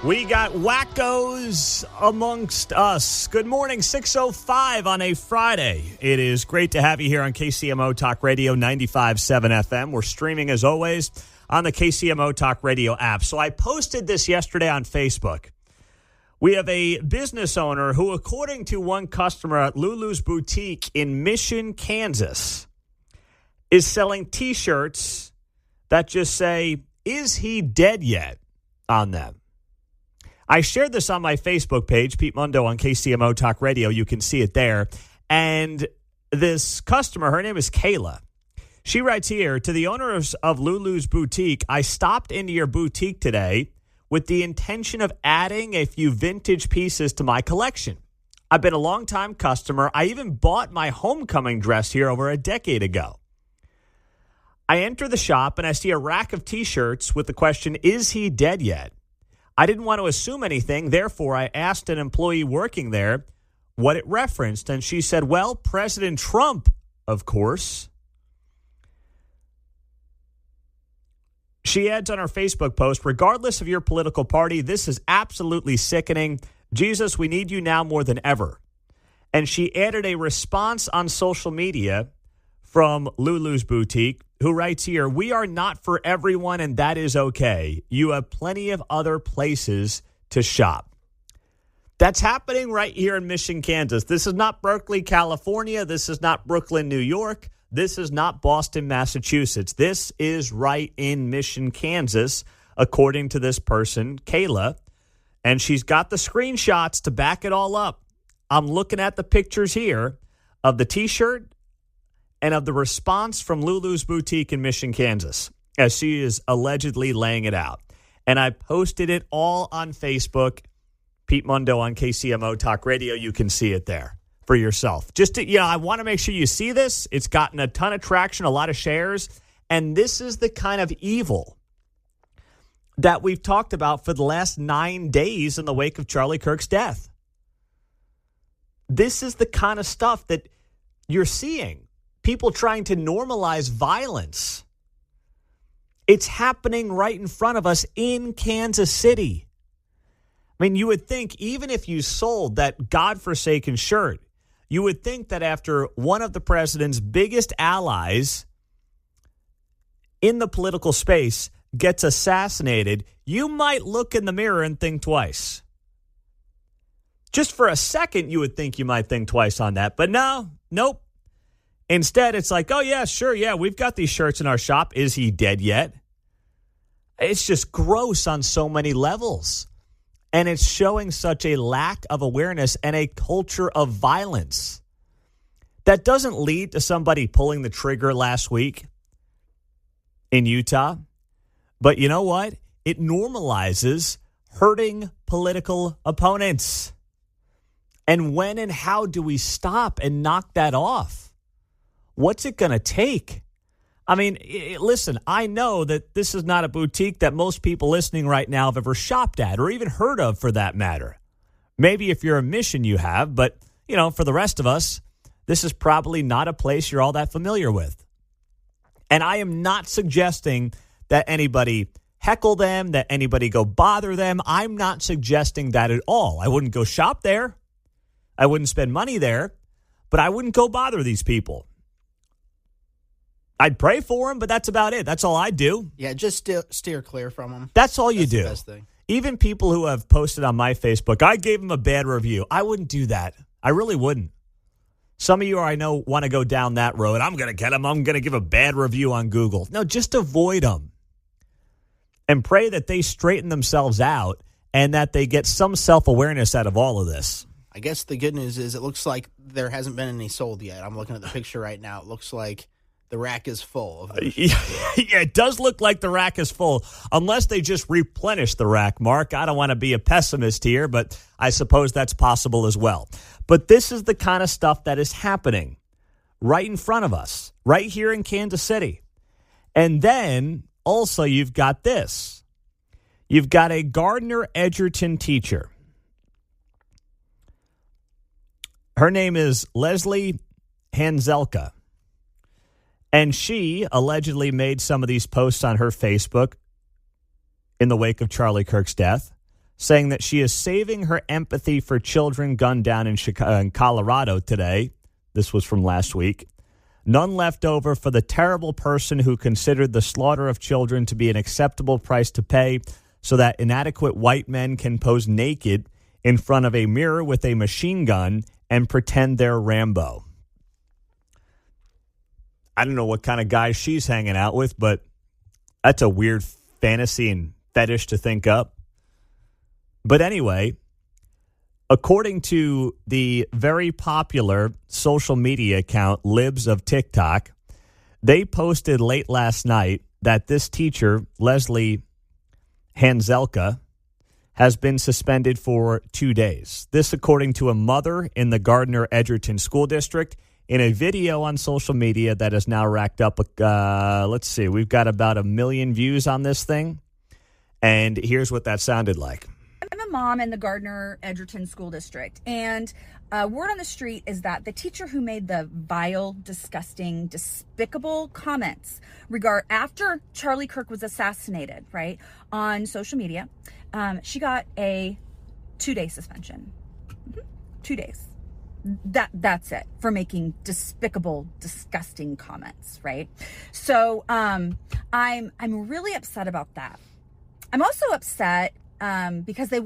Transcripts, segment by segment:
We got wackos amongst us. Good morning, 6:05 on a Friday. It is great to have you here on KCMO Talk Radio 95.7 FM. We're streaming, as always, on the KCMO Talk Radio app. So I posted this yesterday on Facebook. We have a business owner who, according to one customer at Lulu's Boutique in Mission, Kansas, is selling T-shirts that just say, "Is he dead yet?" on them. I shared this on my Facebook page, Pete Mundo on KCMO Talk Radio. You can see it there. And this customer, her name is Kayla. She writes here, "To the owners of Lulu's Boutique, I stopped into your boutique today with the intention of adding a few vintage pieces to my collection. I've been a long-time customer. I even bought my homecoming dress here over a decade ago. I enter the shop and I see a rack of T-shirts with the question, 'Is he dead yet?' I didn't want to assume anything, therefore I asked an employee working there what it referenced, and she said, 'Well, President Trump, of course.'" She adds on her Facebook post, "Regardless of your political party, this is absolutely sickening. Jesus, we need you now more than ever." And she added a response on social media from Lulu's Boutique, who writes here, "We are not for everyone, and that is okay. You have plenty of other places to shop." That's happening right here in Mission, Kansas. This is not Berkeley, California. This is not Brooklyn, New York. This is not Boston, Massachusetts. This is right in Mission, Kansas, according to this person, Kayla. And she's got the screenshots to back it all up. I'm looking at the pictures here of the T-shirt and of the response from Lulu's Boutique in Mission, Kansas, as she is allegedly laying it out. And I posted it all on Facebook. Pete Mundo on KCMO Talk Radio. You can see it there for yourself. Just to, I want to make sure you see this. It's gotten a ton of traction, a lot of shares. And this is the kind of evil that we've talked about for the last 9 days in the wake of Charlie Kirk's death. This is the kind of stuff that you're seeing. People trying to normalize violence. It's happening right in front of us in Kansas City. I mean, you would think even if you sold that godforsaken shirt, you would think that after one of the president's biggest allies in the political space gets assassinated, you might look in the mirror and think twice. Just for a second, you would think you might think twice on that. But nope. Instead, it's like, oh, yeah, sure, yeah, we've got these shirts in our shop. Is he dead yet? It's just gross on so many levels. And it's showing such a lack of awareness and a culture of violence that doesn't lead to somebody pulling the trigger last week in Utah. But you know what? It normalizes hurting political opponents. And when and how do we stop and knock that off? What's it going to take? I mean, listen, I know that this is not a boutique that most people listening right now have ever shopped at or even heard of, for that matter. Maybe if you're a Mission, you have, but, for the rest of us, this is probably not a place you're all that familiar with. And I am not suggesting that anybody heckle them, that anybody go bother them. I'm not suggesting that at all. I wouldn't go shop there. I wouldn't spend money there, but I wouldn't go bother these people. I'd pray for them, but that's about it. That's all I do. Yeah, just steer clear from them. That's all you do. That's the best thing. Even people who have posted on my Facebook, I gave them a bad review. I wouldn't do that. I really wouldn't. Some of you I know want to go down that road. I'm going to get them. I'm going to give a bad review on Google. No, just avoid them. And pray that they straighten themselves out and that they get some self-awareness out of all of this. I guess the good news is it looks like there hasn't been any sold yet. I'm looking at the picture right now. It looks like the rack is full of them. Yeah, it does look like the rack is full, unless they just replenish the rack, Mark. I don't want to be a pessimist here, but I suppose that's possible as well. But this is the kind of stuff that is happening right in front of us, right here in Kansas City. And then also you've got this. You've got a Gardner Edgerton teacher. Her name is Leslie Hanzelka. And she allegedly made some of these posts on her Facebook in the wake of Charlie Kirk's death, saying that she is saving her empathy for children gunned down in Colorado today. This was from last week. None left over for the terrible person who considered the slaughter of children to be an acceptable price to pay so that inadequate white men can pose naked in front of a mirror with a machine gun and pretend they're Rambo. I don't know what kind of guy she's hanging out with, but that's a weird fantasy and fetish to think up. But anyway, according to the very popular social media account Libs of TikTok, they posted late last night that this teacher, Leslie Hanzelka, has been suspended for 2 days. This according to a mother in the Gardner-Edgerton School District in a video on social media that has now racked up, let's see, we've got about 1 million views on this thing. And here's what that sounded like. I'm a mom in the Gardner-Edgerton School District, and word on the street is that the teacher who made the vile, disgusting, despicable comments after Charlie Kirk was assassinated, right, on social media, she got a 2-day suspension. 2 days. That's it for making despicable, disgusting comments, right? So I'm really upset about that. I'm also upset because they're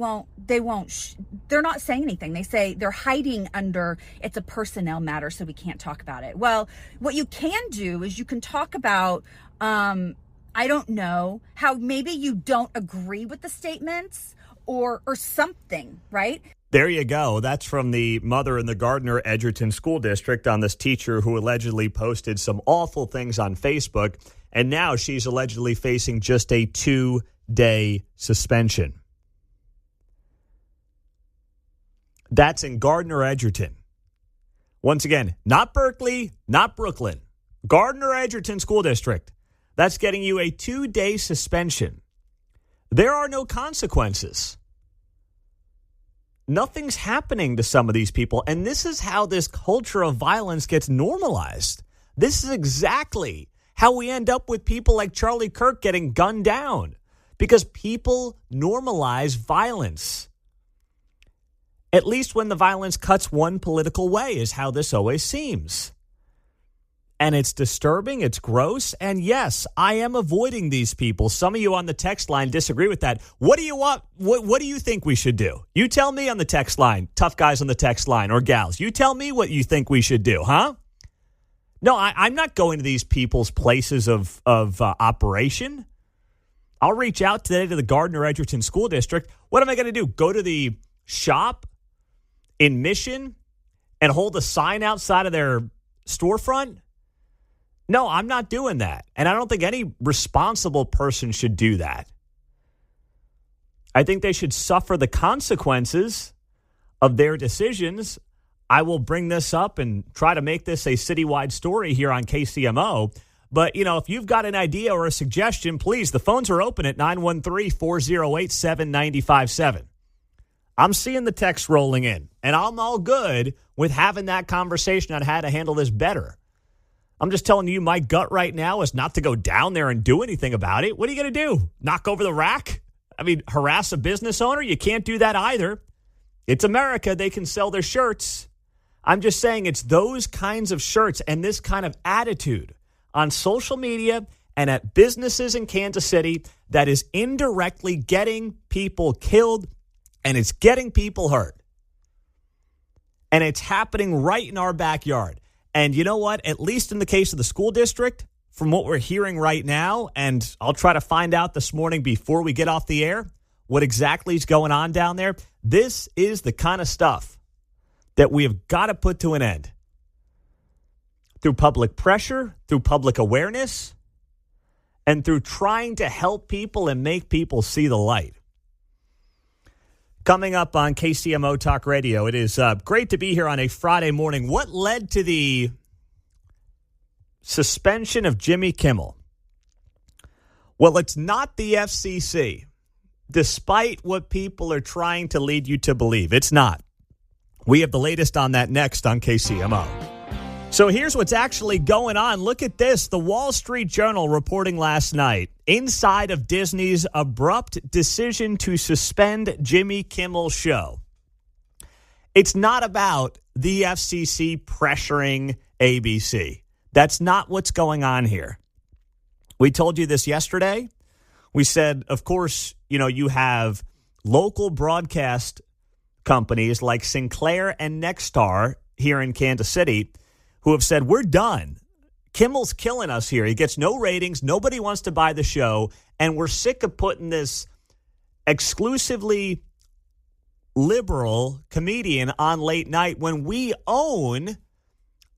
not saying anything. They say they're hiding under it's a personnel matter, so we can't talk about it. Well, what you can do is you can talk about, I don't know, how maybe you don't agree with the statements or something, right? There you go. That's from the mother in the Gardner-Edgerton School District on this teacher who allegedly posted some awful things on Facebook, and now she's allegedly facing just a 2-day suspension. That's in Gardner-Edgerton. Once again, not Berkeley, not Brooklyn. Gardner-Edgerton School District. That's getting you a 2-day suspension. There are no consequences. Nothing's happening to some of these people. And this is how this culture of violence gets normalized. This is exactly how we end up with people like Charlie Kirk getting gunned down. Because people normalize violence. At least when the violence cuts one political way is how this always seems. And it's disturbing, it's gross, and yes, I am avoiding these people. Some of you on the text line disagree with that. What do you want? What do you think we should do? You tell me on the text line, tough guys on the text line, or gals. You tell me what you think we should do, huh? No, I'm not going to these people's places of operation. I'll reach out today to the Gardner-Edgerton School District. What am I going to do? Go to the shop in Mission and hold a sign outside of their storefront? No, I'm not doing that. And I don't think any responsible person should do that. I think they should suffer the consequences of their decisions. I will bring this up and try to make this a citywide story here on KCMO. But, you know, if you've got an idea or a suggestion, please, the phones are open at 913-408-7957. I'm seeing the text rolling in, and I'm all good with having that conversation on how to handle this better. I'm just telling you, my gut right now is not to go down there and do anything about it. What are you going to do? Knock over the rack? I mean, harass a business owner? You can't do that either. It's America. They can sell their shirts. I'm just saying it's those kinds of shirts and this kind of attitude on social media and at businesses in Kansas City that is indirectly getting people killed and it's getting people hurt. And it's happening right in our backyard. And you know what? At least in the case of the school district, from what we're hearing right now, and I'll try to find out this morning before we get off the air what exactly is going on down there, this is the kind of stuff that we have got to put to an end. Through public pressure, through public awareness, and through trying to help people and make people see the light. Coming up on KCMO Talk Radio, it is great to be here on a Friday morning. What led to the suspension of Jimmy Kimmel? Well, it's not the FCC, despite what people are trying to lead you to believe. It's not. We have the latest on that next on KCMO. So here's what's actually going on. Look at this. The Wall Street Journal reporting last night. Inside of Disney's abrupt decision to suspend Jimmy Kimmel's show. It's not about the FCC pressuring ABC. That's not what's going on here. We told you this yesterday. We said, of course, you have local broadcast companies like Sinclair and Nexstar here in Kansas City who have said, we're done. Kimmel's killing us here. He gets no ratings. Nobody wants to buy the show. And we're sick of putting this exclusively liberal comedian on late night when we own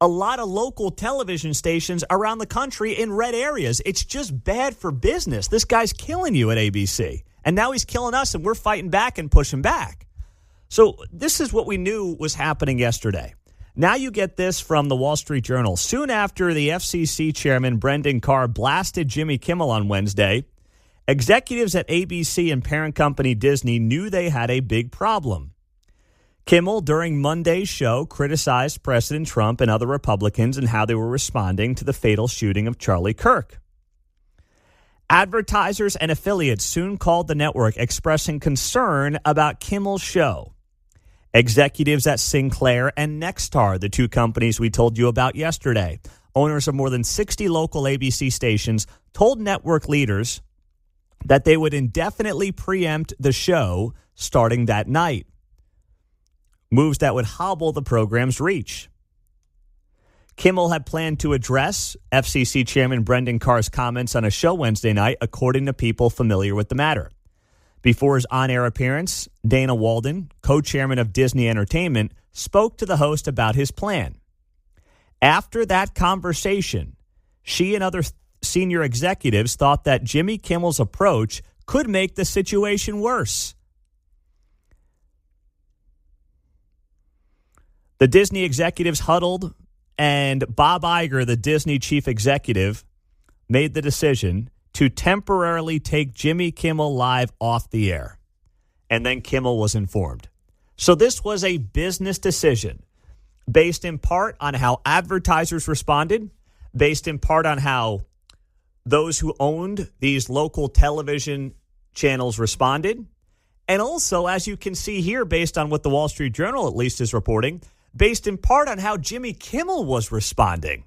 a lot of local television stations around the country in red areas. It's just bad for business. This guy's killing you at ABC. And now he's killing us, and we're fighting back and pushing back. So this is what we knew was happening yesterday. Now you get this from the Wall Street Journal. Soon after the FCC chairman, Brendan Carr, blasted Jimmy Kimmel on Wednesday, executives at ABC and parent company Disney knew they had a big problem. Kimmel, during Monday's show, criticized President Trump and other Republicans and how they were responding to the fatal shooting of Charlie Kirk. Advertisers and affiliates soon called the network, expressing concern about Kimmel's show. Executives at Sinclair and Nexstar, the two companies we told you about yesterday, owners of more than 60 local ABC stations, told network leaders that they would indefinitely preempt the show starting that night. Moves that would hobble the program's reach. Kimmel had planned to address FCC Chairman Brendan Carr's comments on a show Wednesday night, according to people familiar with the matter. Before his on-air appearance, Dana Walden, co-chairman of Disney Entertainment, spoke to the host about his plan. After that conversation, she and other senior executives thought that Jimmy Kimmel's approach could make the situation worse. The Disney executives huddled, and Bob Iger, the Disney chief executive, made the decision to temporarily take Jimmy Kimmel Live off the air. And then Kimmel was informed. So this was a business decision based in part on how advertisers responded, based in part on how those who owned these local television channels responded, and also, as you can see here, based on what the Wall Street Journal at least is reporting, based in part on how Jimmy Kimmel was responding.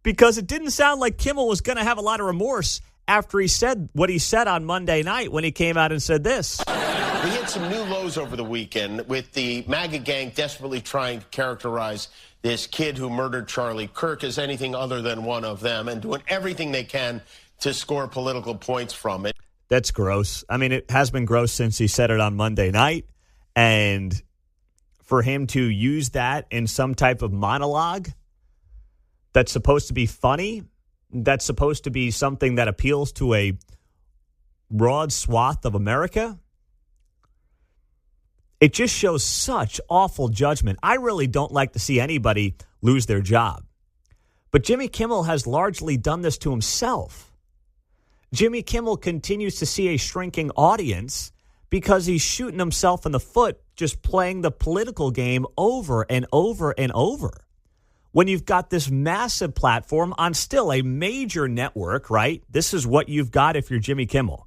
Because it didn't sound like Kimmel was going to have a lot of remorse after he said what he said on Monday night when he came out and said this. We hit some new lows over the weekend with the MAGA gang desperately trying to characterize this kid who murdered Charlie Kirk as anything other than one of them and doing everything they can to score political points from it. That's gross. I mean, it has been gross since he said it on Monday night. And for him to use that in some type of monologue that's supposed to be funny, that's supposed to be something that appeals to a broad swath of America, it just shows such awful judgment. I really don't like to see anybody lose their job. But Jimmy Kimmel has largely done this to himself. Jimmy Kimmel continues to see a shrinking audience because he's shooting himself in the foot just playing the political game over and over and over. When you've got this massive platform on still a major network, right? This is what you've got if you're Jimmy Kimmel.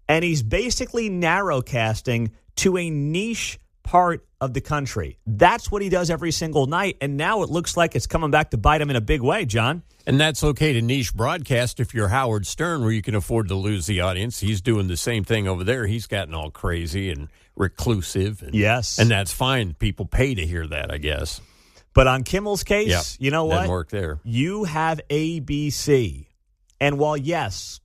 And he's basically narrowcasting to a niche part of the country. That's what he does every single night. And now it looks like it's coming back to bite him in a big way, John. And that's okay to niche broadcast if you're Howard Stern, where you can afford to lose the audience. He's doing the same thing over there. He's gotten all crazy and reclusive. And, yes. And that's fine. People pay to hear that, I guess. But on Kimmel's case, you know what? Doesn't work there. You have ABC. And while, yes,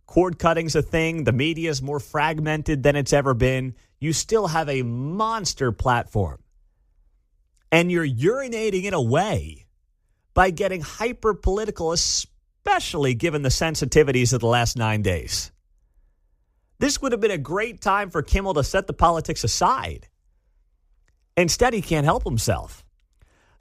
cord cutting's a thing, the media is more fragmented than it's ever been, you still have a monster platform. And you're urinating it away by getting hyper-political, especially given the sensitivities of the last 9 days. This would have been a great time for Kimmel to set the politics aside. Instead, he can't help himself.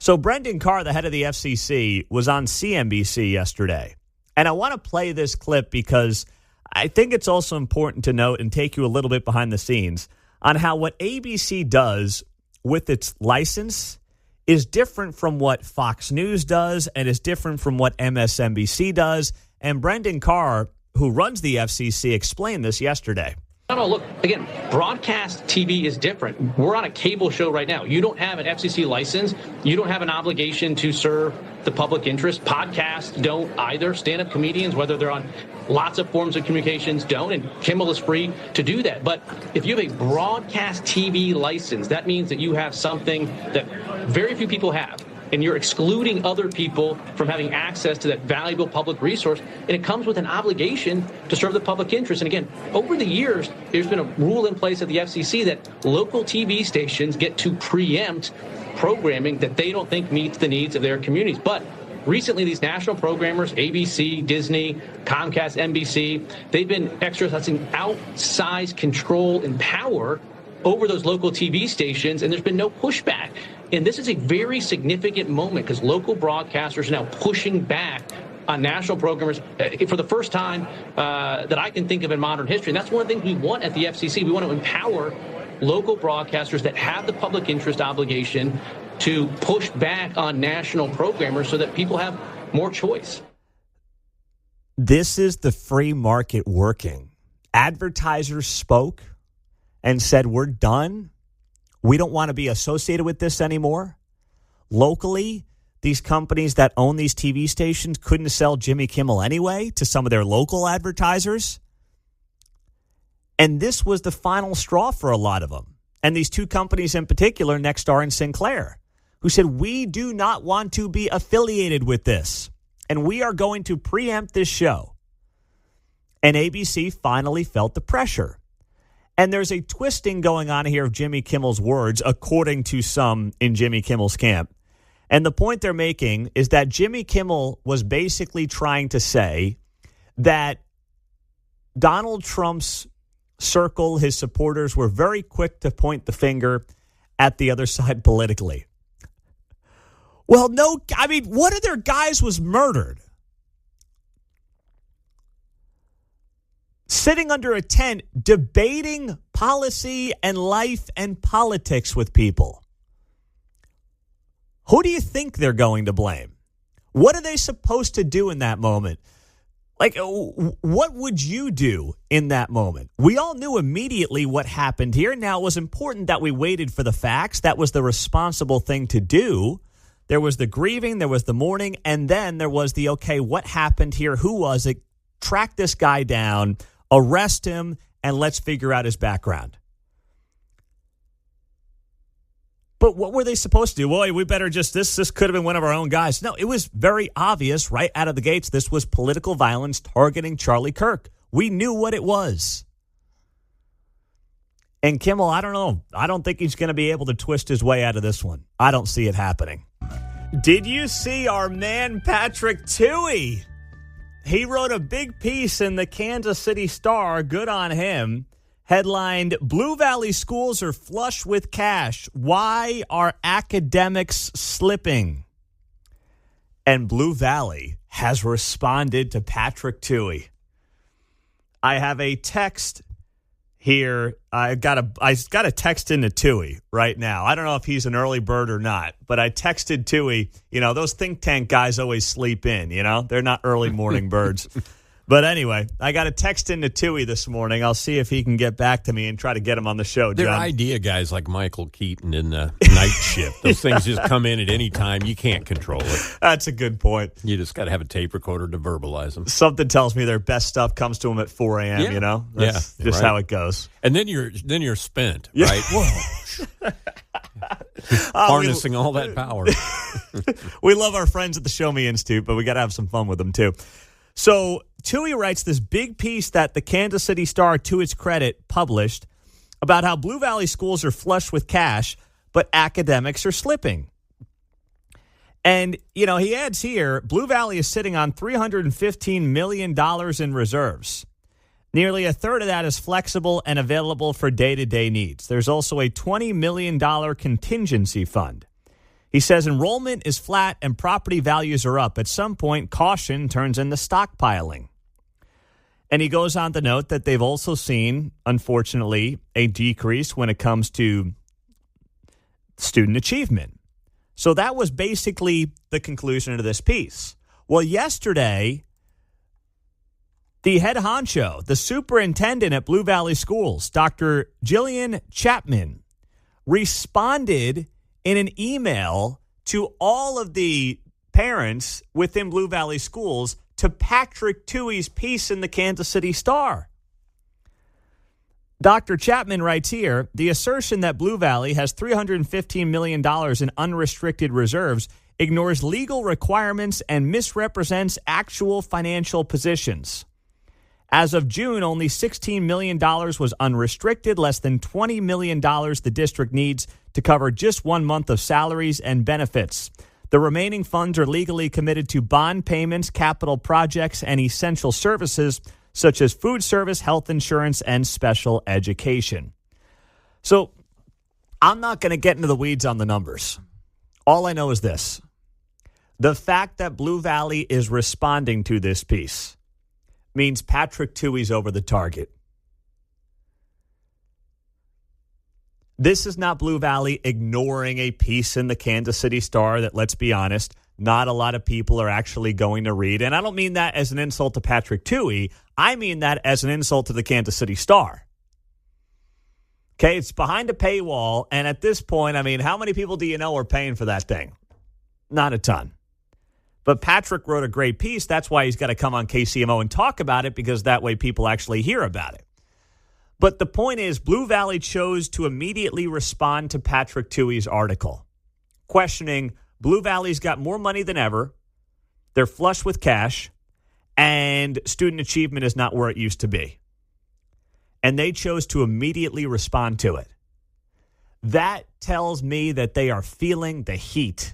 So Brendan Carr, the head of the FCC, was on CNBC yesterday. And I want to play this clip because I think it's also important to note and take you a little bit behind the scenes on how what ABC does with its license is different from what Fox News does and is different from what MSNBC does. And Brendan Carr, who runs the FCC, explained this yesterday. No, look, again, broadcast TV is different. We're on a cable show right now. You don't have an FCC license. You don't have an obligation to serve the public interest. Podcasts don't either. Stand-up comedians, whether they're on lots of forms of communications, don't. And Kimmel is free to do that. But if you have a broadcast TV license, that means that you have something that very few people have. And you're excluding other people from having access to that valuable public resource. And it comes with an obligation to serve the public interest. And again, over the years, there's been a rule in place at the FCC that local TV stations get to preempt programming that they don't think meets the needs of their communities. But recently, these national programmers, ABC, Disney, Comcast, NBC, they've been exercising outsized control and power over those local TV stations, and there's been no pushback. And this is a very significant moment because local broadcasters are now pushing back on national programmers for the first time that I can think of in modern history. And that's one of the things we want at the FCC. We want to empower local broadcasters that have the public interest obligation to push back on national programmers so that people have more choice. This is the free market working. Advertisers spoke and said, we're done. We don't want to be associated with this anymore. Locally, these companies that own these TV stations couldn't sell Jimmy Kimmel anyway to some of their local advertisers. And this was the final straw for a lot of them. And these two companies in particular, Nexstar and Sinclair, who said, we do not want to be affiliated with this. And we are going to preempt this show. And ABC finally felt the pressure. And there's a twisting going on here of Jimmy Kimmel's words, according to some in Jimmy Kimmel's camp. And the point they're making is that Jimmy Kimmel was basically trying to say that Donald Trump's circle, his supporters, were very quick to point the finger at the other side politically. Well, no, I mean, one of their guys was murdered. Sitting under a tent, debating policy and life and politics with people. Who do you think they're going to blame? What are they supposed to do in that moment? Like, what would you do in that moment? We all knew immediately what happened here. Now, it was important that we waited for the facts. That was the responsible thing to do. There was the grieving, there was the mourning, and then there was the, okay, what happened here? Who was it? Track this guy down, arrest him, and let's figure out his background. But what were they supposed to do? Well, we better just, this could have been one of our own guys. No, it was very obvious right out of the gates. This was political violence targeting Charlie Kirk. We knew what it was. And Kimmel, I don't know. I don't think he's going to be able to twist his way out of this one. I don't see it happening. Did you see our man Patrick Tuohy? He wrote a big piece in the Kansas City Star, good on him, headlined, Blue Valley Schools are flush with cash. Why are academics slipping? And Blue Valley has responded to Patrick Tuohy. I have a text here. I got a text into Tuohy right now. I don't know if he's an early bird or not, but I texted Tuohy. You know, those think tank guys always sleep in, you know? They're not early morning birds. But anyway, I got a text into Tuohy this morning. I'll see if he can get back to me and try to get him on the show, John. They're idea guys like Michael Keaton in the night shift. Those things just come in at any time. You can't control it. That's a good point. You just got to have a tape recorder to verbalize them. Something tells me their best stuff comes to them at 4 a.m., Yeah. You know? That's just right. how it goes. And then you're spent, Yeah. right? Whoa. Harnessing all that power. We love our friends at the Show Me Institute, but we got to have some fun with them, too. So Tuohy writes this big piece that the Kansas City Star, to its credit, published about how Blue Valley schools are flush with cash, but academics are slipping. And, you know, he adds here, Blue Valley is sitting on $315 million in reserves. Nearly a third of that is flexible and available for day-to-day needs. There's also a $20 million contingency fund. He says enrollment is flat and property values are up. At some point, caution turns into stockpiling. And he goes on to note that they've also seen, unfortunately, a decrease when it comes to student achievement. So that was basically the conclusion of this piece. Well, yesterday, the head honcho, the superintendent at Blue Valley Schools, Dr. Jillian Chapman, responded in an email to all of the parents within Blue Valley Schools to Patrick Tuohy's piece in the Kansas City Star. Dr. Chapman writes here, the assertion that Blue Valley has $315 million in unrestricted reserves ignores legal requirements and misrepresents actual financial positions. As of June, only $16 million was unrestricted, less than $20 million the district needs to cover just 1 month of salaries and benefits. The remaining funds are legally committed to bond payments, capital projects, and essential services such as food service, health insurance, and special education. So I'm not going to get into the weeds on the numbers. All I know is this. The fact that Blue Valley is responding to this piece means Patrick Tuohy's over the target. This is not Blue Valley ignoring a piece in the Kansas City Star that, let's be honest, not a lot of people are actually going to read. And I don't mean that as an insult to Patrick Tuohy. I mean that as an insult to the Kansas City Star. Okay, it's behind a paywall. And at this point, I mean, how many people do you know are paying for that thing? Not a ton. But Patrick wrote a great piece. That's why he's got to come on KCMO and talk about it, because that way people actually hear about it. But the point is, Blue Valley chose to immediately respond to Patrick Tuohy's article, questioning Blue Valley's got more money than ever, they're flush with cash, and student achievement is not where it used to be. And they chose to immediately respond to it. That tells me that they are feeling the heat.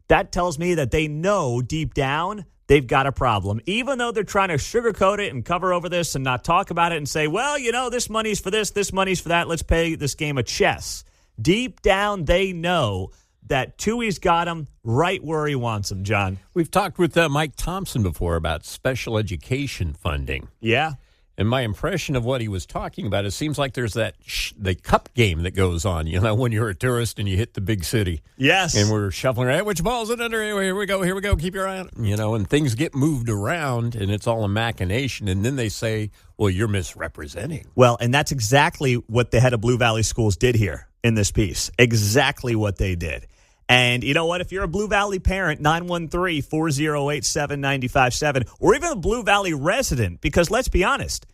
That tells me that they know deep down they've got a problem, even though they're trying to sugarcoat it and cover over this and not talk about it and say, well, you know, this money's for this money's for that. Let's play this game of chess. Deep down, they know that Tuohy's got him right where he wants him, John. We've talked with Mike Thompson before about special education funding. Yeah. And my impression of what he was talking about, it seems like there's that the cup game that goes on, you know, when you're a tourist and you hit the big city. Yes. And we're shuffling around. Which ball's it under? Here we go. Keep your eye on it. You know, and things get moved around and it's all a machination. And then they say, well, you're misrepresenting. Well, and that's exactly what the head of Blue Valley Schools did here in this piece. Exactly what they did. And you know what? If you're a Blue Valley parent, 913-408-7957, or even a Blue Valley resident, because let's be honest,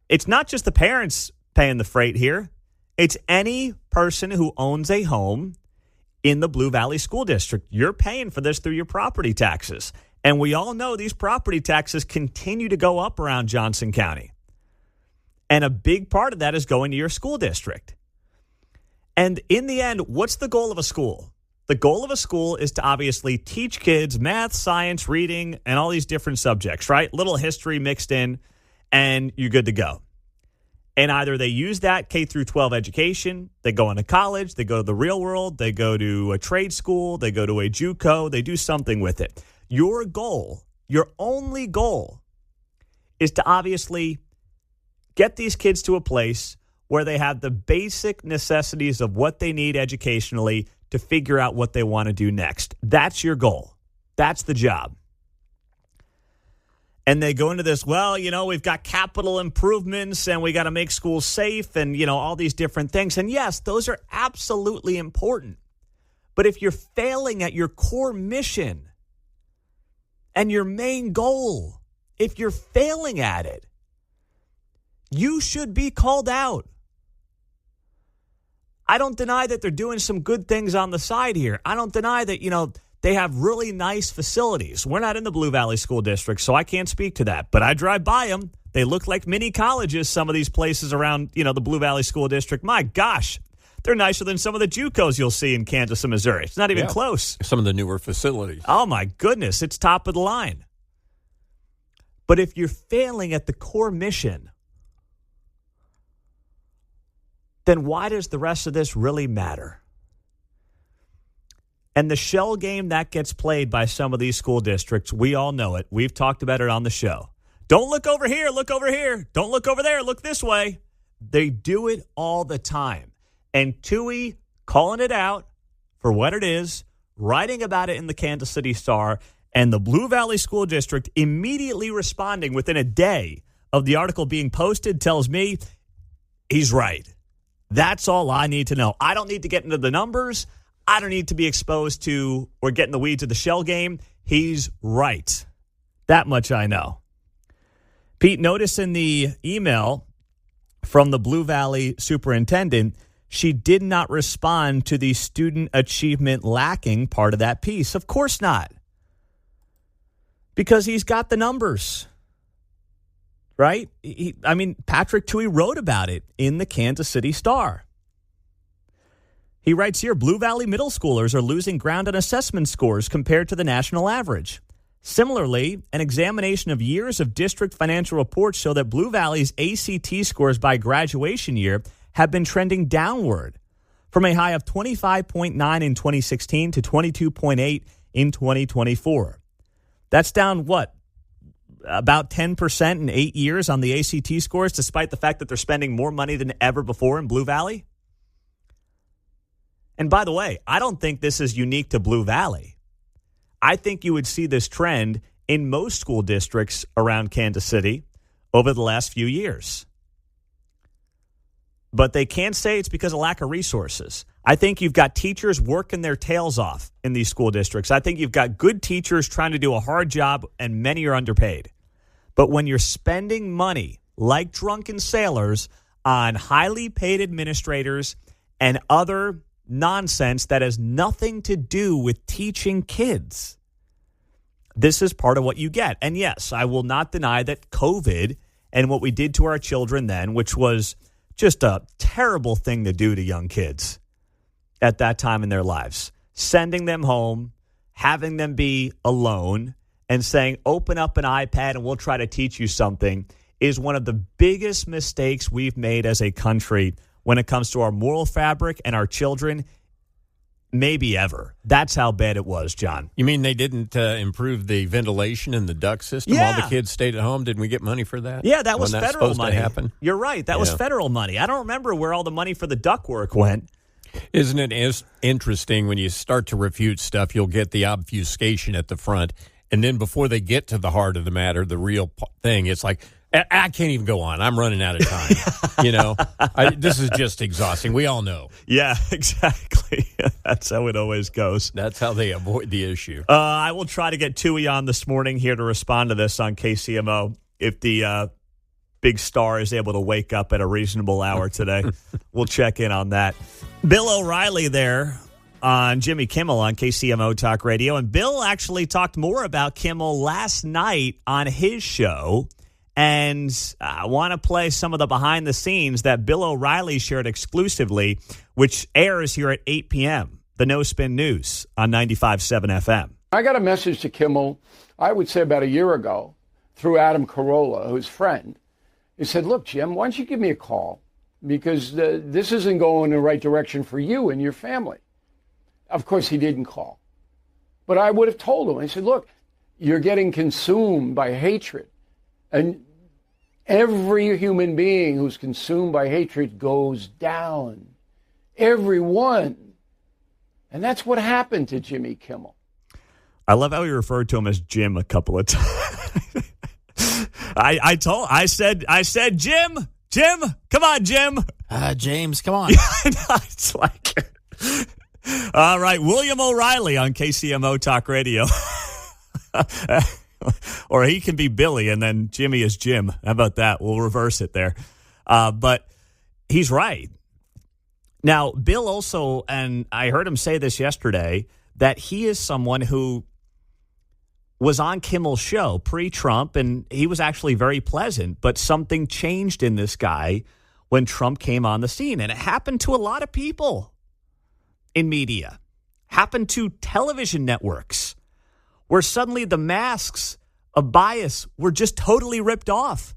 it's not just the parents paying the freight here. It's any person who owns a home in the Blue Valley School District. You're paying for this through your property taxes. And we all know these property taxes continue to go up around Johnson County. And a big part of that is going to your school district. And in the end, what's the goal of a school? The goal of a school is to obviously teach kids math, science, reading, and all these different subjects, right? Little history mixed in, and you're good to go. And either they use that K through 12 education, they go into college, they go to the real world, they go to a trade school, they go to a JUCO, they do something with it. Your goal, your only goal, is to obviously get these kids to a place where they have the basic necessities of what they need educationally to figure out what they want to do next. That's your goal. That's the job. And they go into this, well, you know, we've got capital improvements and we got to make schools safe and, you know, all these different things. And yes, those are absolutely important. But if you're failing at your core mission and your main goal, if you're failing at it, you should be called out. I don't deny that they're doing some good things on the side here. I don't deny that, you know, they have really nice facilities. We're not in the Blue Valley School District, so I can't speak to that. But I drive by them. They look like mini colleges, some of these places around, you know, the Blue Valley School District. My gosh, they're nicer than some of the JUCOs you'll see in Kansas and Missouri. It's not even close. Some of the newer facilities. Oh, my goodness. It's top of the line. But if you're failing at the core mission, then why does the rest of this really matter? And the shell game that gets played by some of these school districts, we all know it. We've talked about it on the show. Don't look over here, look over here. Don't look over there, look this way. They do it all the time. And Tuohy calling it out for what it is writing about it in the Kansas City Star, and the Blue Valley School District immediately responding within a day of the article being posted tells me he's right. That's all I need to know. I don't need to get into the numbers. I don't need to be exposed to or get in the weeds of the shell game. He's right. That much I know. Pete, notice in the email from the Blue Valley superintendent, she did not respond to the student achievement lacking part of that piece. Of course not. Because he's got the numbers, right? Patrick Tuohy wrote about it in the Kansas City Star. He writes here, Blue Valley middle schoolers are losing ground on assessment scores compared to the national average. Similarly, an examination of years of district financial reports show that Blue Valley's ACT scores by graduation year have been trending downward from a high of 25.9 in 2016 to 22.8 in 2024. That's down, about 10% in 8 years on the ACT scores, despite the fact that they're spending more money than ever before in Blue Valley? And by the way, I don't think this is unique to Blue Valley. I think you would see this trend in most school districts around Kansas City over the last few years. But they can't say it's because of lack of resources. I think you've got teachers working their tails off in these school districts. I think you've got good teachers trying to do a hard job, and many are underpaid. But when you're spending money like drunken sailors on highly paid administrators and other nonsense that has nothing to do with teaching kids, this is part of what you get. And yes, I will not deny that COVID and what we did to our children then, which was just a terrible thing to do to young kids at that time in their lives. Sending them home, having them be alone, and saying, open up an iPad and we'll try to teach you something is one of the biggest mistakes we've made as a country when it comes to our moral fabric and our children, maybe ever. That's how bad it was, John. You mean they didn't improve the ventilation in the duct system while the kids stayed at home? Didn't we get money for that? Yeah, that was federal money. To happen? You're right. That was federal money. I don't remember where all the money for the ductwork went. Isn't it interesting when you start to refute stuff, you'll get the obfuscation at the front, and then before they get to the heart of the matter, the real thing, it's like, I can't even go on. I'm running out of time. This is just exhausting. We all know. Yeah, exactly. That's how it always goes. That's how they avoid the issue. I will try to get Tuohy on this morning here to respond to this on KCMO if the big star is able to wake up at a reasonable hour today. We'll check in on that. Bill O'Reilly there on Jimmy Kimmel on KCMO Talk Radio. And Bill actually talked more about Kimmel last night on his show. And I want to play some of the behind the scenes that Bill O'Reilly shared exclusively, which airs here at 8 p.m. The No Spin News on 95.7 FM. I got a message to Kimmel, I would say about a year ago, through Adam Carolla, who's friend. He said, look, Jim, why don't you give me a call? Because this isn't going in the right direction for you and your family. Of course, he didn't call. But I would have told him. I said, look, you're getting consumed by hatred. And every human being who's consumed by hatred goes down. Everyone. And that's what happened to Jimmy Kimmel. I love how he referred to him as Jim a couple of times. I said, Jim, come on, Jim. James, come on. It's like, all right, William O'Reilly on KCMO Talk Radio. Or he can be Billy, and then Jimmy is Jim. How about that? We'll reverse it there. But he's right. Now, Bill also, and I heard him say this yesterday, that he is someone who was on Kimmel's show pre-Trump, and he was actually very pleasant, but something changed in this guy when Trump came on the scene. And it happened to a lot of people in media. Happened to television networks, where suddenly the masks of bias were just totally ripped off.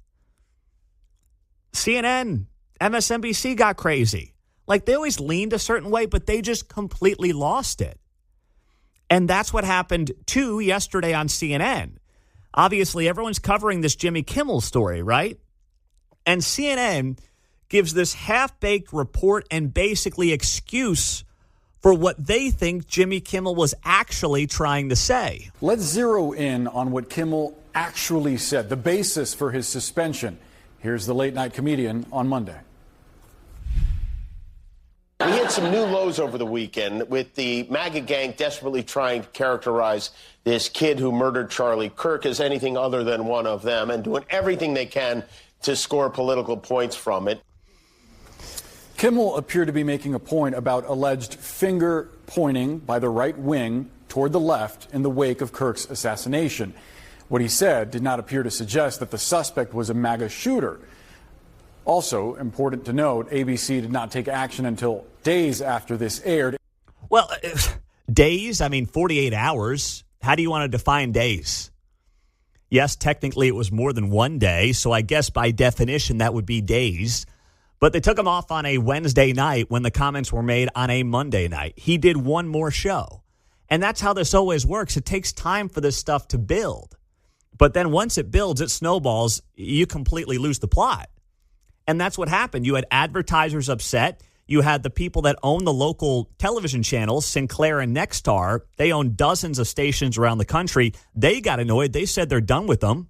CNN, MSNBC got crazy. Like, they always leaned a certain way, but they just completely lost it. And that's what happened, too, yesterday on CNN. Obviously, everyone's covering this Jimmy Kimmel story, right? And CNN gives this half-baked report and basically excuse for what they think Jimmy Kimmel was actually trying to say. Let's zero in on what Kimmel actually said, the basis for his suspension. Here's the late night comedian on Monday. We hit some new lows over the weekend with the MAGA gang desperately trying to characterize this kid who murdered Charlie Kirk as anything other than one of them and doing everything they can to score political points from it. Kimmel appeared to be making a point about alleged finger pointing by the right wing toward the left in the wake of Kirk's assassination. What he said did not appear to suggest that the suspect was a MAGA shooter. Also, important to note, ABC did not take action until days after this aired. Well, days? I mean, 48 hours. How do you want to define days? Yes, technically it was more than one day, so I guess by definition that would be days. But they took him off on a Wednesday night when the comments were made on a Monday night. He did one more show. And that's how this always works. It takes time for this stuff to build. But then once it builds, it snowballs, you completely lose the plot. And that's what happened. You had advertisers upset. You had the people that own the local television channels, Sinclair and Nexstar. They own dozens of stations around the country. They got annoyed. They said they're done with them.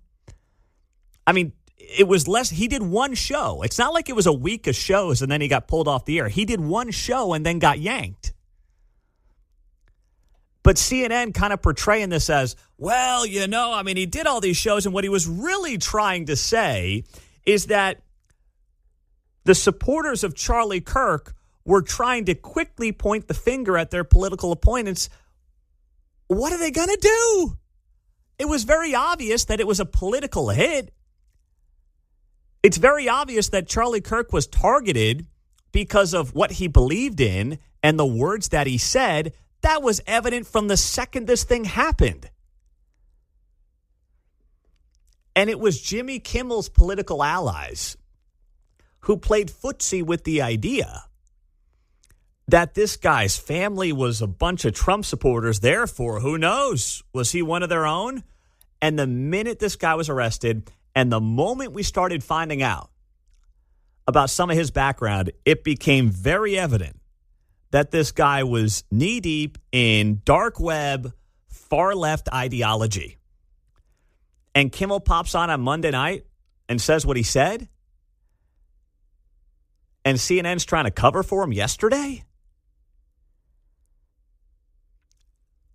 I mean, it was less. He did one show. It's not like it was a week of shows and then he got pulled off the air. He did one show and then got yanked. But CNN kind of portraying this as, well, you know, I mean, he did all these shows. And what he was really trying to say is that the supporters of Charlie Kirk were trying to quickly point the finger at their political opponents. What are they going to do? It was very obvious that it was a political hit. It's very obvious that Charlie Kirk was targeted because of what he believed in and the words that he said. That was evident from the second this thing happened. And it was Jimmy Kimmel's political allies who played footsie with the idea that this guy's family was a bunch of Trump supporters. Therefore, who knows? Was he one of their own? And the minute this guy was arrested and the moment we started finding out about some of his background, it became very evident that this guy was knee-deep in dark web, far-left ideology. And Kimmel pops on Monday night and says what he said. And CNN's trying to cover for him yesterday?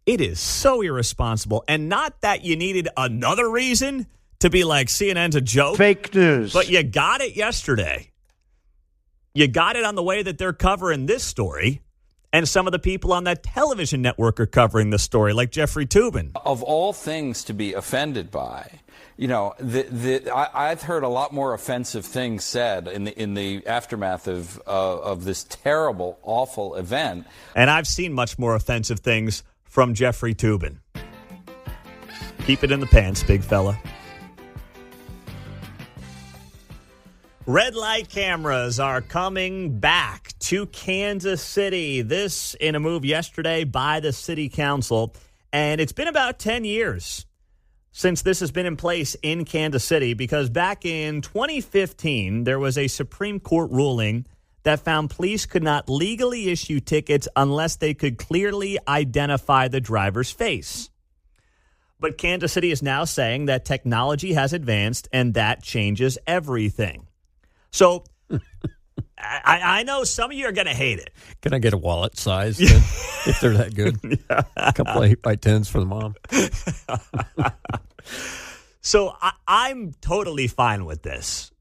It is so irresponsible. And not that you needed another reason to be like CNN's a joke. Fake news. But you got it yesterday. You got it on the way that they're covering this story. And some of the people on that television network are covering the story, like Jeffrey Toobin. Of all things to be offended by, you know, I've heard a lot more offensive things said in the aftermath of this terrible, awful event. And I've seen much more offensive things from Jeffrey Toobin. Keep it in the pants, big fella. Red light cameras are coming back to Kansas City. This in a move yesterday by the city council. And it's been about 10 years since this has been in place in Kansas City, because back in 2015, there was a Supreme Court ruling that found police could not legally issue tickets unless they could clearly identify the driver's face. But Kansas City is now saying that technology has advanced and that changes everything. So I know some of you are going to hate it. Can I get a wallet size then, if they're that good? Yeah. A couple of 8x10s for the mom. So I'm totally fine with this.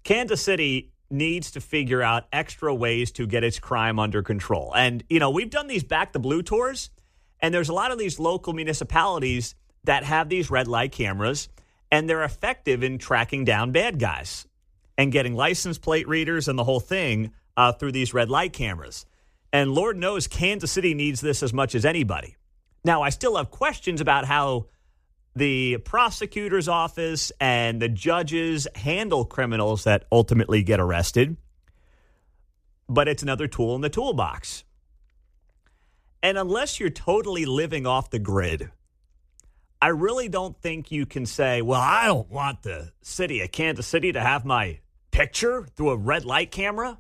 Kansas City needs to figure out extra ways to get its crime under control. And, you know, we've done these Back the Blue tours, and there's a lot of these local municipalities that have these red light cameras, and they're effective in tracking down bad guys and getting license plate readers and the whole thing through these red light cameras. And Lord knows Kansas City needs this as much as anybody. Now, I still have questions about how the prosecutor's office and the judges handle criminals that ultimately get arrested. But it's another tool in the toolbox. And unless you're totally living off the grid, I really don't think you can say, well, I don't want the city of Kansas City to have my picture through a red light camera.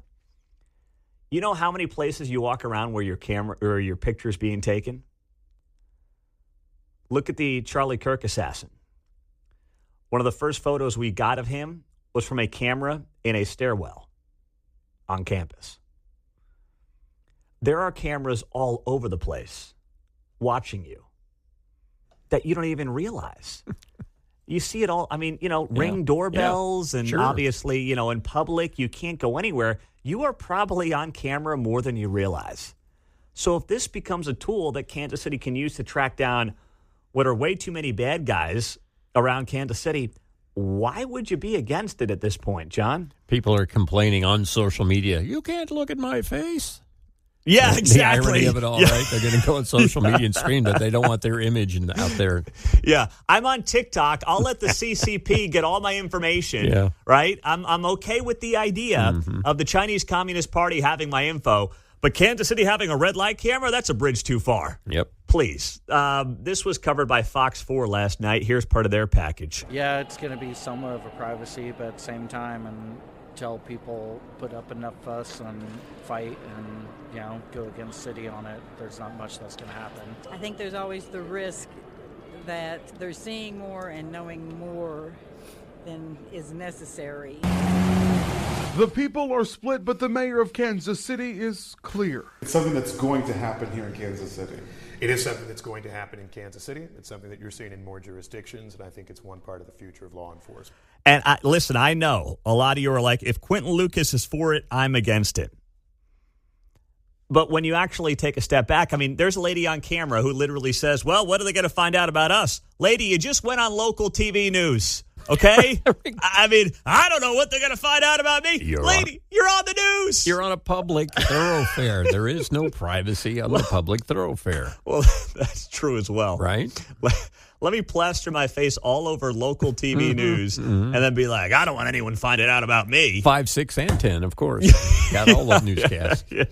You know how many places you walk around where your camera or your picture's being taken? Look at the Charlie Kirk assassin. One of the first photos we got of him was from a camera in a stairwell on campus. There are cameras all over the place watching you that you don't even realize. You see it all. I mean, ring doorbells and obviously, in public, you can't go anywhere. You are probably on camera more than you realize. So if this becomes a tool that Kansas City can use to track down what are way too many bad guys around Kansas City, why would you be against it at this point, John? People are complaining on social media, you can't look at my face. Yeah, exactly. The irony of it all, right? They're going to go on social media and scream that they don't want their image out there. Yeah, I'm on TikTok. I'll let the CCP get all my information, right? I'm okay with the idea of the Chinese Communist Party having my info, but Kansas City having a red light camera, that's a bridge too far. Yep. Please. This was covered by Fox 4 last night. Here's part of their package. Yeah, it's going to be somewhat of a privacy, but at the same time, until people put up enough fuss and fight and, go against city on it, there's not much that's going to happen. I think there's always the risk that they're seeing more and knowing more than is necessary. The people are split, but the mayor of Kansas City is clear. It's something that's going to happen here in Kansas City. It is something that's going to happen in Kansas City. It's something that you're seeing in more jurisdictions, and I think it's one part of the future of law enforcement. And listen, I know a lot of you are like, if Quentin Lucas is for it, I'm against it. But when you actually take a step back, I mean, there's a lady on camera who literally says, well, what are they going to find out about us? Lady, you just went on local TV news, okay? I mean, I don't know what they're going to find out about me. You're on the news. You're on a public thoroughfare. There is no privacy on the public thoroughfare. Well, that's true as well. Right? Let me plaster my face all over local TV news and then be like, I don't want anyone finding out about me. 5, 6, and 10, of course. Got all those newscasts. Yeah,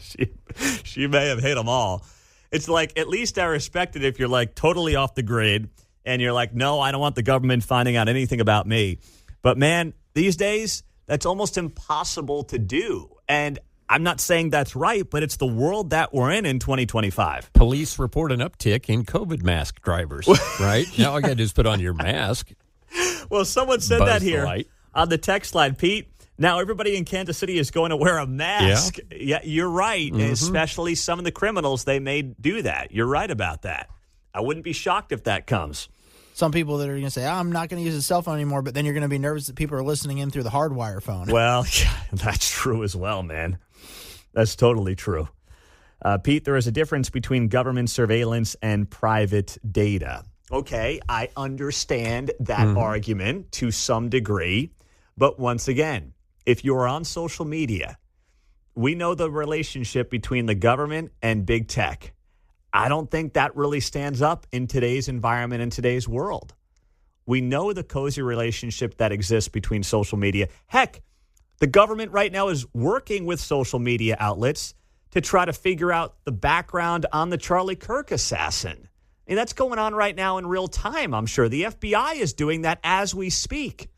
she may have hit them all. It's like, at least I respect it if you're like totally off the grid and you're like, no, I don't want the government finding out anything about me. But man, these days, that's almost impossible to do. And I'm not saying that's right, but it's the world that we're in 2025. Police report an uptick in COVID mask drivers, right? Now all you got to do is put on your mask. Well, someone said that here on the text line, Pete. Now everybody in Kansas City is going to wear a mask. Yeah, you're right. Especially some of the criminals, they may do that. You're right about that. I wouldn't be shocked if that comes. Some people that are going to say, I'm not going to use a cell phone anymore, but then you're going to be nervous that people are listening in through the hardwire phone. Well, yeah, that's true as well, man. That's totally true. Pete, there is a difference between government surveillance and private data. Okay, I understand that argument to some degree. But once again, if you're on social media, we know the relationship between the government and big tech. I don't think that really stands up in today's environment, in today's world. We know the cozy relationship that exists between social media. Heck, the government right now is working with social media outlets to try to figure out the background on the Charlie Kirk assassin. And that's going on right now in real time, I'm sure. The FBI is doing that as we speak.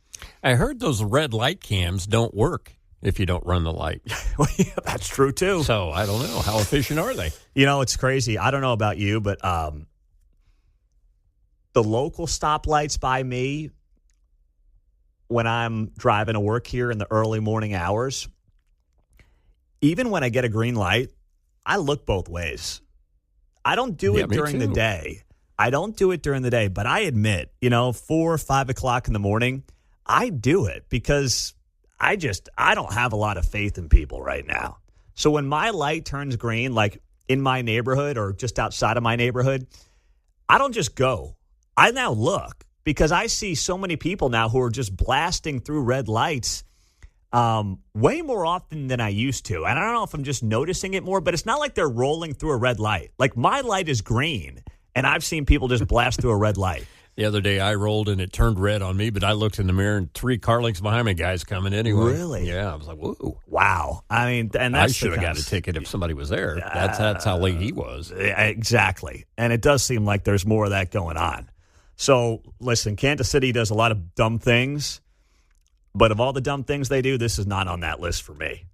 I heard those red light cams don't work if you don't run the light. Well, yeah, that's true, too. So I don't know. How efficient are they? It's crazy. I don't know about you, but the local stoplights by me, when I'm driving to work here in the early morning hours, even when I get a green light, I look both ways. I don't do it during the day. I don't do it during the day, but I admit, 4 or 5 o'clock in the morning, I do it because I don't have a lot of faith in people right now. So when my light turns green, like in my neighborhood or just outside of my neighborhood, I don't just go. I now look. Because I see so many people now who are just blasting through red lights way more often than I used to. And I don't know if I'm just noticing it more, but it's not like they're rolling through a red light. Like my light is green, and I've seen people just blast through a red light. The other day I rolled and it turned red on me, but I looked in the mirror and 3 car lengths behind me guys coming anyway. Really? Yeah, I was like, whoa. Wow. I mean, and that's I should have got a ticket if somebody was there. That's how late he was. Exactly. And it does seem like there's more of that going on. So, listen, Kansas City does a lot of dumb things, but of all the dumb things they do, this is not on that list for me.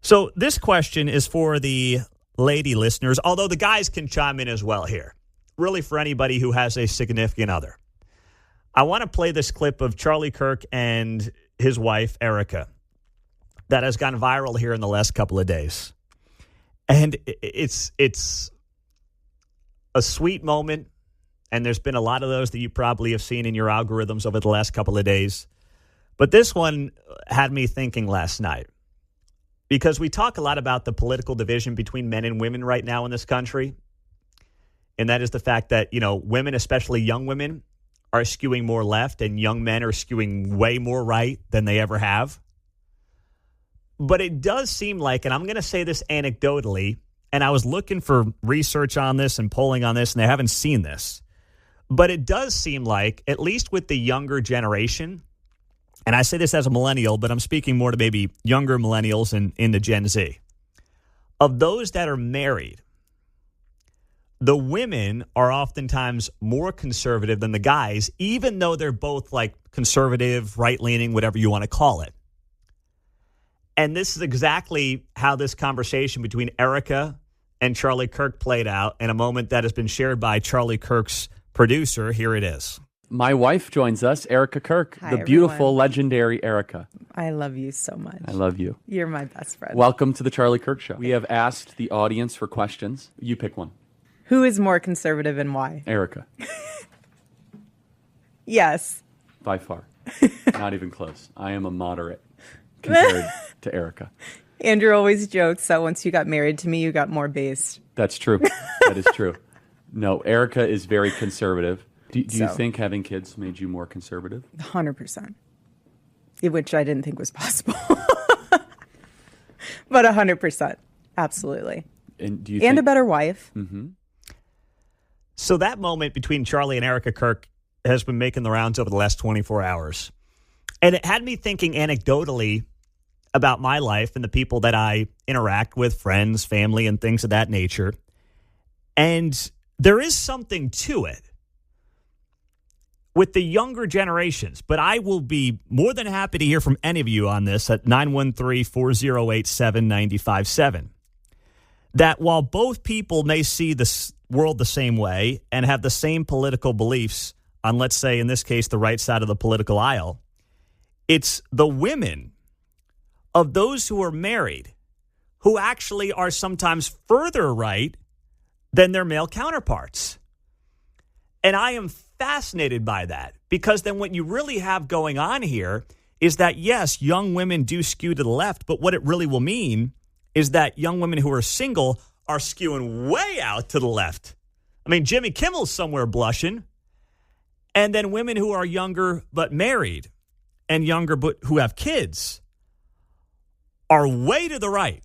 So this question is for the lady listeners, although the guys can chime in as well here. Really for anybody who has a significant other. I want to play this clip of Charlie Kirk and his wife, Erica, that has gone viral here in the last couple of days. And it's a sweet moment, and there's been a lot of those that you probably have seen in your algorithms over the last couple of days. But this one had me thinking last night, because we talk a lot about the political division between men and women right now in this country. And that is the fact that, women, especially young women, are skewing more left, and young men are skewing way more right than they ever have. But it does seem like, and I'm going to say this anecdotally, and I was looking for research on this and polling on this, and I haven't seen this. But it does seem like, at least with the younger generation, and I say this as a millennial, but I'm speaking more to maybe younger millennials and in the Gen Z, of those that are married, the women are oftentimes more conservative than the guys, even though they're both like conservative, right-leaning, whatever you want to call it. And this is exactly how this conversation between Erica and Charlie Kirk played out in a moment that has been shared by Charlie Kirk's producer. Here it is. My wife joins us, Erica Kirk, Hi, the beautiful, everyone. legendary Erica. I love you so much. I love you. You're my best friend. Welcome to the Charlie Kirk Show. We have asked the audience for questions. You pick one. Who is more conservative and why? Erica. Yes. By far. Not even close. I am a moderate compared to Erica. Andrew always jokes that once you got married to me, you got more based. That's true. That is true. No, Erica is very conservative. Do you think having kids made you more conservative? 100%. Which I didn't think was possible. But 100%. Absolutely. And do you and think- a better wife. Mm-hmm. So that moment between Charlie and Erica Kirk has been making the rounds over the last 24 hours. And it had me thinking anecdotally about my life and the people that I interact with, friends, family, and things of that nature. And there is something to it with the younger generations. But I will be more than happy to hear from any of you on this at 913-408-7957. That while both people may see the world the same way and have the same political beliefs on, let's say, in this case, the right side of the political aisle, it's the women of those who are married who actually are sometimes further right than their male counterparts. And I am fascinated by that, because then what you really have going on here is that, yes, young women do skew to the left, but what it really will mean is that young women who are single are skewing way out to the left. I mean, Jimmy Kimmel's somewhere blushing. And then women who are younger but married and younger but who have kids are way to the right,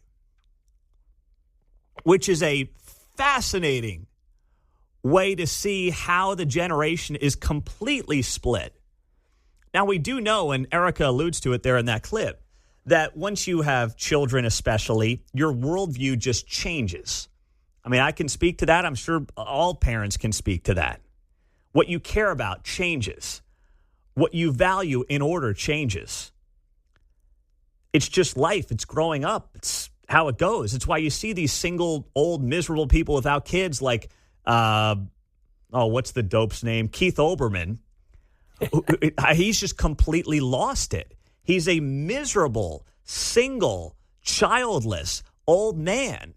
which is a fascinating way to see how the generation is completely split. Now, we do know, and Erica alludes to it there in that clip, that once you have children especially, your worldview just changes. I mean, I can speak to that. I'm sure all parents can speak to that. What you care about changes. What you value in order changes. It's just life. It's growing up. It's how it goes. It's why you see these single, old, miserable people without kids like, what's the dope's name? Keith Olbermann. He's just completely lost it. He's a miserable, single, childless, old man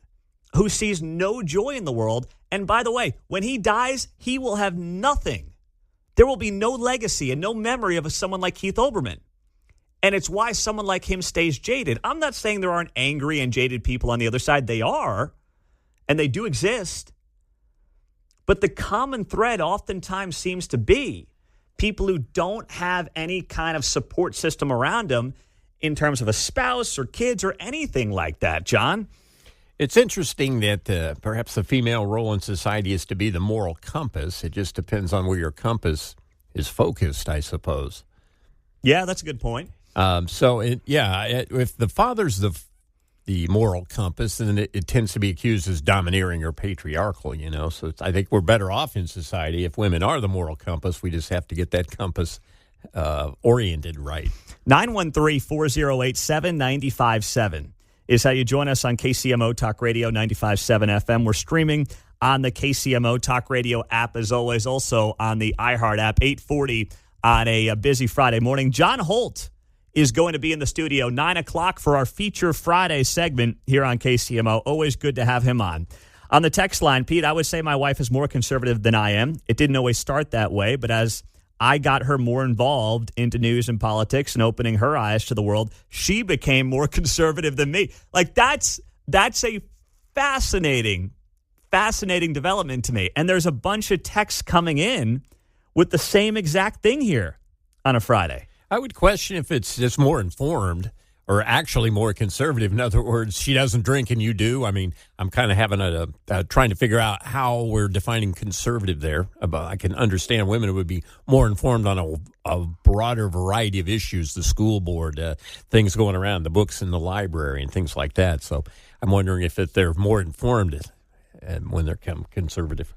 who sees no joy in the world. And by the way, when he dies, he will have nothing. There will be no legacy and no memory of someone like Keith Olbermann. And it's why someone like him stays jaded. I'm not saying there aren't angry and jaded people on the other side. They are, and they do exist. But the common thread oftentimes seems to be people who don't have any kind of support system around them in terms of a spouse or kids or anything like that. John? It's interesting that perhaps the female role in society is to be the moral compass. It just depends on where your compass is focused, I suppose. Yeah, that's a good point. If the father's the moral compass, then it tends to be accused as domineering or patriarchal, So I think we're better off in society if women are the moral compass. We just have to get that compass oriented right. 913-408-7957 is how you join us on KCMO Talk Radio 95.7 FM. We're streaming on the KCMO Talk Radio app, as always, also on the iHeart app, 8:40 on a busy Friday morning. John Holt is going to be in the studio 9 o'clock for our Feature Friday segment here on KCMO. Always good to have him on. On the text line, Pete, I would say my wife is more conservative than I am. It didn't always start that way, but as I got her more involved into news and politics and opening her eyes to the world, she became more conservative than me. Like, that's a fascinating development to me. And there's a bunch of texts coming in with the same exact thing here on a Friday. I would question if it's just more informed or actually more conservative. In other words, she doesn't drink and you do. I mean, I'm kind of having trying to figure out how we're defining conservative there. I can understand women who would be more informed on a broader variety of issues, the school board, things going around, the books in the library and things like that. So I'm wondering if they're more informed when they're conservative.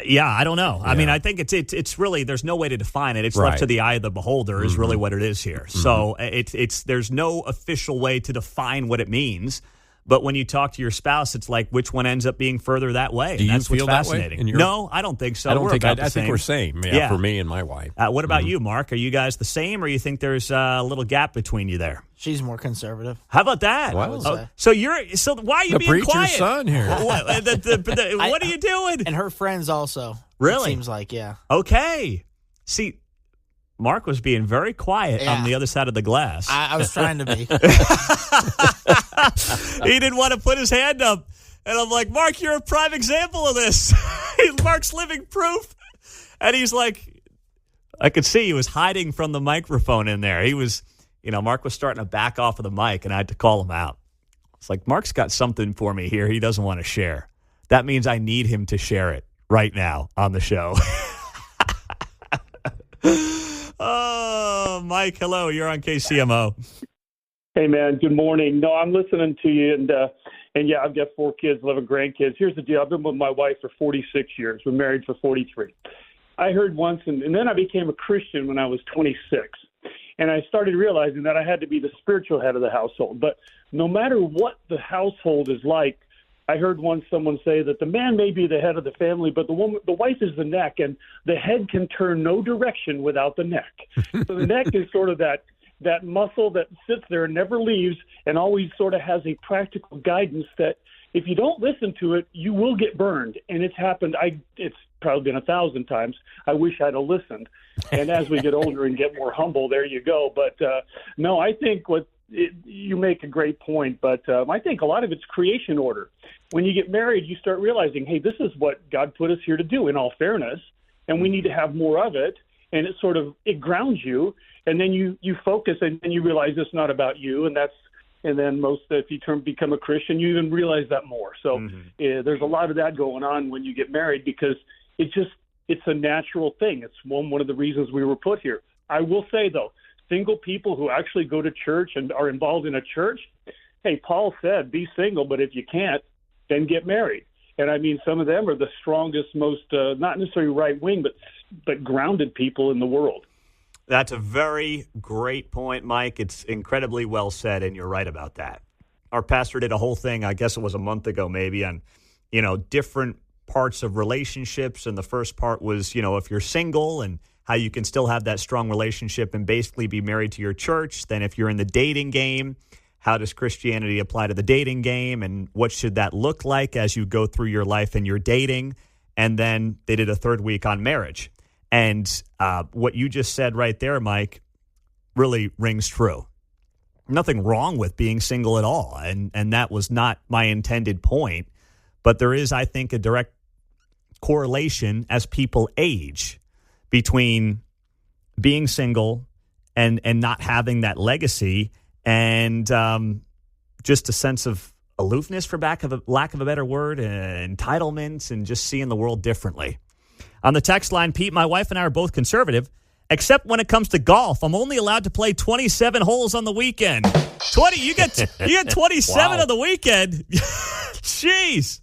Yeah, I don't know. Yeah. I mean, I think it's really, there's no way to define it. It's Right. left to the eye of the beholder is really what it is here. So there's no official way to define what it means. But when you talk to your spouse, it's like which one ends up being further that way. Do you That's feel what's that way fascinating. in your- No, I don't think so. I don't We're think. about I the think same. we're same. Yeah, for me and my wife. What about you, Mark? Are you guys the same, or you think there's a little gap between you there? She's more conservative. How about that? I would say. So why are you The being preacher's quiet? son here. What are you doing? And her friends also. Really? It seems like, yeah. Okay. See, Mark was being very quiet on the other side of the glass. I was trying to be. He didn't want to put his hand up. And I'm like, Mark, you're a prime example of this. Mark's living proof. And he's like, I could see he was hiding from the microphone in there. He was, Mark was starting to back off of the mic, and I had to call him out. It's like, Mark's got something for me here he doesn't want to share. That means I need him to share it right now on the show. Oh, Mike, hello. You're on KCMO. Hey, man. Good morning. No, I'm listening to you, and yeah, I've got 4 kids, 11 grandkids. Here's the deal. I've been with my wife for 46 years. We're married for 43. I heard once, and then I became a Christian when I was 26. And I started realizing that I had to be the spiritual head of the household. But no matter what the household is like, I heard once someone say that the man may be the head of the family, but the wife is the neck, and the head can turn no direction without the neck. So the neck is sort of that muscle that sits there and never leaves and always sort of has a practical guidance that if you don't listen to it, you will get burned. And it's happened. It's probably been 1,000 times. I wish I'd have listened. And as we get older and get more humble, there you go. But no, I think you make a great point, but I think a lot of it's creation order. When you get married, you start realizing, hey, this is what God put us here to do, in all fairness, and we need to have more of it. And it grounds you, and then you focus, and then you realize it's not about you, and then if you become a Christian, you even realize that more. So there's a lot of that going on when you get married, because it's a natural thing. It's one of the reasons we were put here. I will say, though, single people who actually go to church and are involved in a church, hey, Paul said, be single, but if you can't, then get married. And I mean, some of them are the strongest, most, not necessarily right-wing, but grounded people in the world. That's a very great point, Mike. It's incredibly well said, and you're right about that. Our pastor did a whole thing, I guess it was a month ago maybe, on, different parts of relationships. And the first part was, if you're single and how you can still have that strong relationship and basically be married to your church. Then if you're in the dating game, how does Christianity apply to the dating game, and what should that look like as you go through your life and your dating? And then they did a third week on marriage. And what you just said right there, Mike, really rings true. Nothing wrong with being single at all. And that was not my intended point. But there is, I think, a direct correlation as people age between being single and not having that legacy, and just a sense of aloofness, for lack of a better word, entitlement, and just seeing the world differently. On the text line, Pete, my wife and I are both conservative, except when it comes to golf. I'm only allowed to play 27 holes on the weekend. 20, you get 27 on the weekend. Jeez.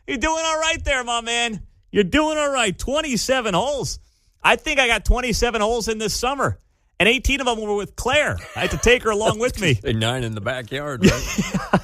You're doing all right there, my man. You're doing all right. 27 holes. I think I got 27 holes in this summer, and 18 of them were with Claire. I had to take her along with me. And 9 in the backyard, right?